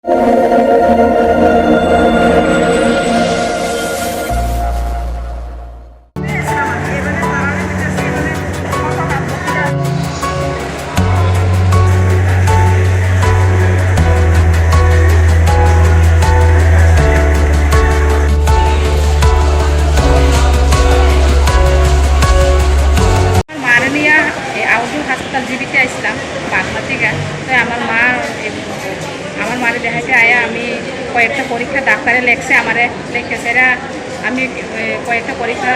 হাসপাতাল জীবিতে আসলাম বাংলা থেকে। তো আমার মারে দেখাইতে আয়া আমি কয়েকটা পরীক্ষা ডাক্তারে লেখছে আমারে লেখেছে আমি কয়েকটা পরীক্ষা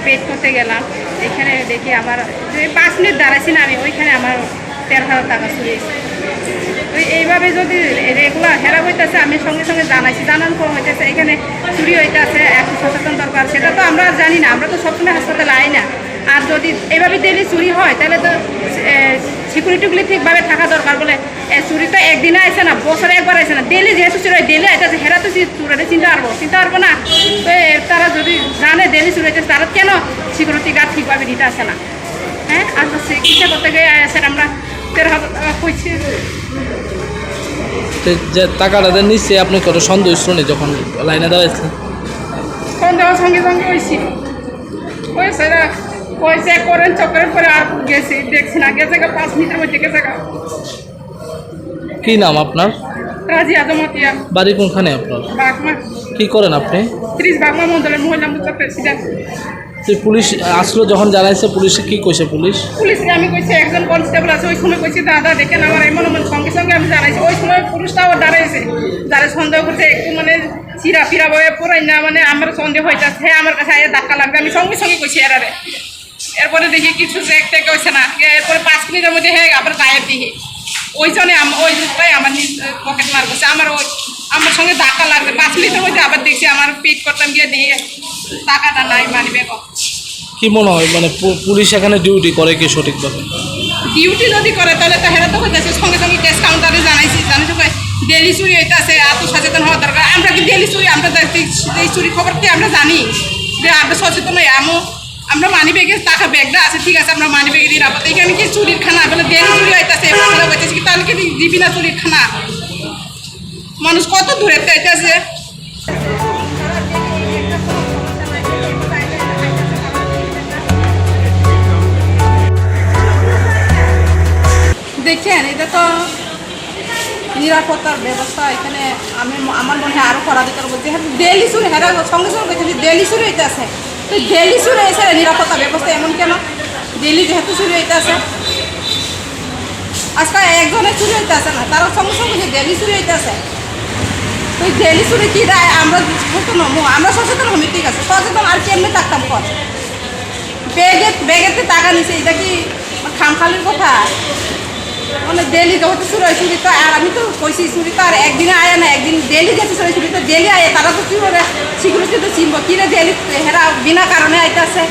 পেট করতে গেলাম। এখানে দেখি আমার 5 মিনিট দাঁড়াইছি না আমি, ওইখানে আমার 13,000 টাকা চুরি। তো এইভাবে যদি রেগুলার হেরা হইতেছে আমি সঙ্গে সঙ্গে জানানোর পর হইতেছে এখানে চুরি হইতেছে, একটু সচেতন দরকার। সেটা তো আমরা জানি না, আমরা তো সবসময় হাসপাতালে আই না। আর যদি এভাবে ডেলি চুরি হয় তাহলে তো সিকিউরিটিগুলি ঠিকভাবে থাকা দরকার। বলে চুরি তো একদিনে আসে না, বছরে একবার আসে না, ডেলি যেহেতু চুরি হয় ডেলি আইতেছে, হেরা তো চুরিটা চিনতে পারবো না। তো তারা যদি জানে ডেলি চুরি হইতেছে তারা কেন সিকিউরিটি গার্ড ঠিকভাবে দিতে আসে না? হ্যাঁ, আর তো চিকিৎসা করতে গিয়ে আসেন আমরা 13,000 টাকা কইছি। যে টাকাটা নিচ্ছে আপনি কত সন্দেহ শুনে যখন লাইনে দাঁড়াইছেন? সন্দেহ সঙ্গে সঙ্গে হয়েছি ওই সেটা পয়সা করেন চক্করের পরে আর গেছি দেখছি না, গেছে 5 মিনিটের মধ্যে গেছে। কি নাম আপনার? রাজি আজমতিয়া। বাড়ি কোনখানে আপনার? বাগমা। কি করেন আপনি? 30 বাগমা মন্ডলের মহিলা মোর্চা প্রেসিডেন্ট। পুলিশ আসলো যখন জানাইছে, পুলিশে কি কইছে? পুলিশকে আমি কইছি একজন কনস্টেবল আছে, ওই সময় কইছি দাদা দেখেন আমার এমন সঙ্গে সঙ্গে আমি জানাইছি। ওই সময় পুলিশটাও দাঁড়াইছে, যারা সন্দেহ করছে একটু চিরা ফিরা বয়ে পুরাই না, আমার সন্দেহ হইতেছে আমার কাছে আগে ধাক্কা লাগবে। আমি সঙ্গে সঙ্গে কইছি এরারে। এরপরে দেখি কিছু চেক টেক হয়েছে না, এরপরে 5 মিনিটের মধ্যে আবার গায়েব দেখি। ওই জন্য ওই লোকটাই আমার পকেট মার করছে, আমার সঙ্গে ধাক্কা লাগবে। 5 মিনিটের মধ্যে আবার দেখছি আমার পিট করতাম গিয়ে দেখি টাকাটা নাই, মানিবে। কি মনে হয় পুলিশ এখানে ডিউটি করে কি সঠিকভাবে? ডিউটি যদি করে তাহলে তো হেরা তো হইতেছে, সঙ্গে সঙ্গে ক্যাশ কাউন্টারে জানাইছি। ডেলি চুরি হইতেছে, এত সচেতন হওয়া দরকার। আমরা কি ডেলি চুরি, আমরা এই চুরি খবর কি আমরা জানি যে আমরা সচেতন হই? আমরা মানি ব্যাগে টাকা ব্যাগটা আছে, ঠিক আছে, আমরা মানি ব্যাগে নিরাপদ। এখানে কি চুরির খানা? বলে ডেলি চুরি হইতেছে, হইতেছে কি তাহলে কি দিবি না চুরির খানা? মানুষ কত দূরে চাইতেছে। দেখছেন, এটা তো নিরাপত্তার ব্যবস্থা এখানে আমার মনে হয় আরও করা যেতে বলছে। ডেলি চুরি হেরা সঙ্গে সঙ্গে দেখেছি ডেলি চুরি হইতে আছে। তো ডেলি চুরি হয়েছে, নিরাপত্তা ব্যবস্থা এমন কেন? ডেলি যেহেতু চুরি হইতে আছে, আজকাল একজনের চুরি হইতে আছে না, তারা সঙ্গে সঙ্গে ডেলি চুরি হইতে আছে। তো ডেলি চুরি কি দেয়? আমরা সচেতন হবো, আমরা সচেতন হবো, ঠিক আছে, সচেতন আর কেমনি থাকতাম কর? ব্যাগেতে টাকা নিছে, এটা কি খামখালির কথা? ডেলি যত চুরি হয় চুরি তো, আর আমি তো কইছি চুরি তো আর একদিনে আয়া না, একদিন ডেলি যেতে চুরি চুরি তো ডেলি আয়। তারা তো চুরি করে সিকিউরিটি তো চিনবো কিনে ডেলি হেরা বিনা কারণে আইতেছে।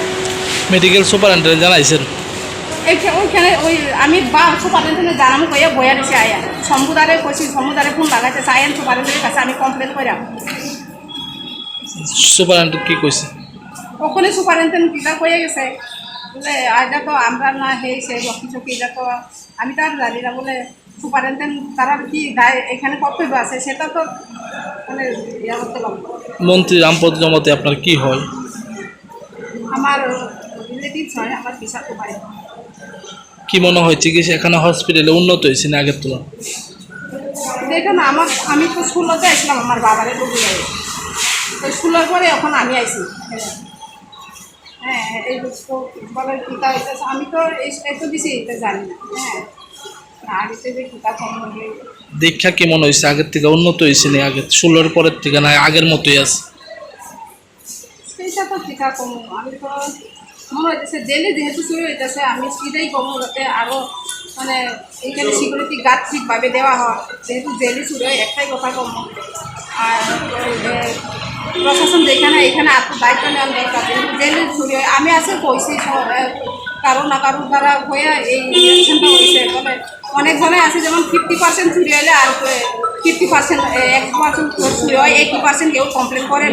মেডিকেল সুপারিনটেন্ডেন্ট জানাইছেন? ওইখানে আমি সুপারিনটেন্ডেন্ট জানানো কইয়া বইয়া দিছি আয়া। সমুদারে কইছি, সমুদারে ফোন লাগাইছে আইন সুপারিনটেন্ডেন্টের কাছে আমি কমপ্লেন কইরাম। সুপারিনটেন্ডেন্ট কি কইছে? ওখানে সুপারিনটেন্ডেন্ট কিটা কইয়া গেছে বলে এটা তো আমরা না সেই কিছু কি, এটা তো আমি তো আর জানি না। বলে সুপারিনটেন্ডেন্ট তারা কি এখানে কর্তব্য আছে সেটা তো ইয়া করতে পারবো। মন্ত্রী রামপদ জমাতে আপনার কি হয়? আমার রিলেটিভস হয়, আমার পিসার তো পারে। কি মনে হয় চিকিৎসা এখানে হসপিটালে উন্নত হয়েছে না আগের তুলনায়? দেখুন আমি তো স্কুলতে আসলাম আমার বাবারে ডুবে যাই, তো স্কুলের পরে এখন আমি আইছি। হ্যাঁ, এই বলে টিকা হইতেছে, আমি তো এত বেশি এটা জানি না। হ্যাঁ, আগে থেকে টিকা কম হলে দীক্ষা কি মনে হয়েছে আগের থেকে উন্নত হয়েছে না আগে 16-এর পরের থেকে, না আগের মতোই আছে? সেইটা তো টিকা কম, আমি তো মনে হইতেছে ডেলি যেহেতু শুরু হইতেছে আমি সেটাই কম, যাতে আরও এইখানে সিকিউরিটি গার্ড ঠিকভাবে দেওয়া হয়। যেহেতু ডেলি শুরু হয় একটাই কথা কম। আর প্রশাসন যেখানে এখানে দায়িত্ব নেওয়ার দরকার। যেহেতু ডেলি শুরু হয়, আমি আছে কইছি কারো না কারোর দ্বারা হয়ে এই ইলেকশনটা হয়েছে। বলে অনেক ধরনের আছে, যেমন 50% চুরি হলে আর 50% 1% চুরি হয়, 80% কেউ কমপ্লেন করে না।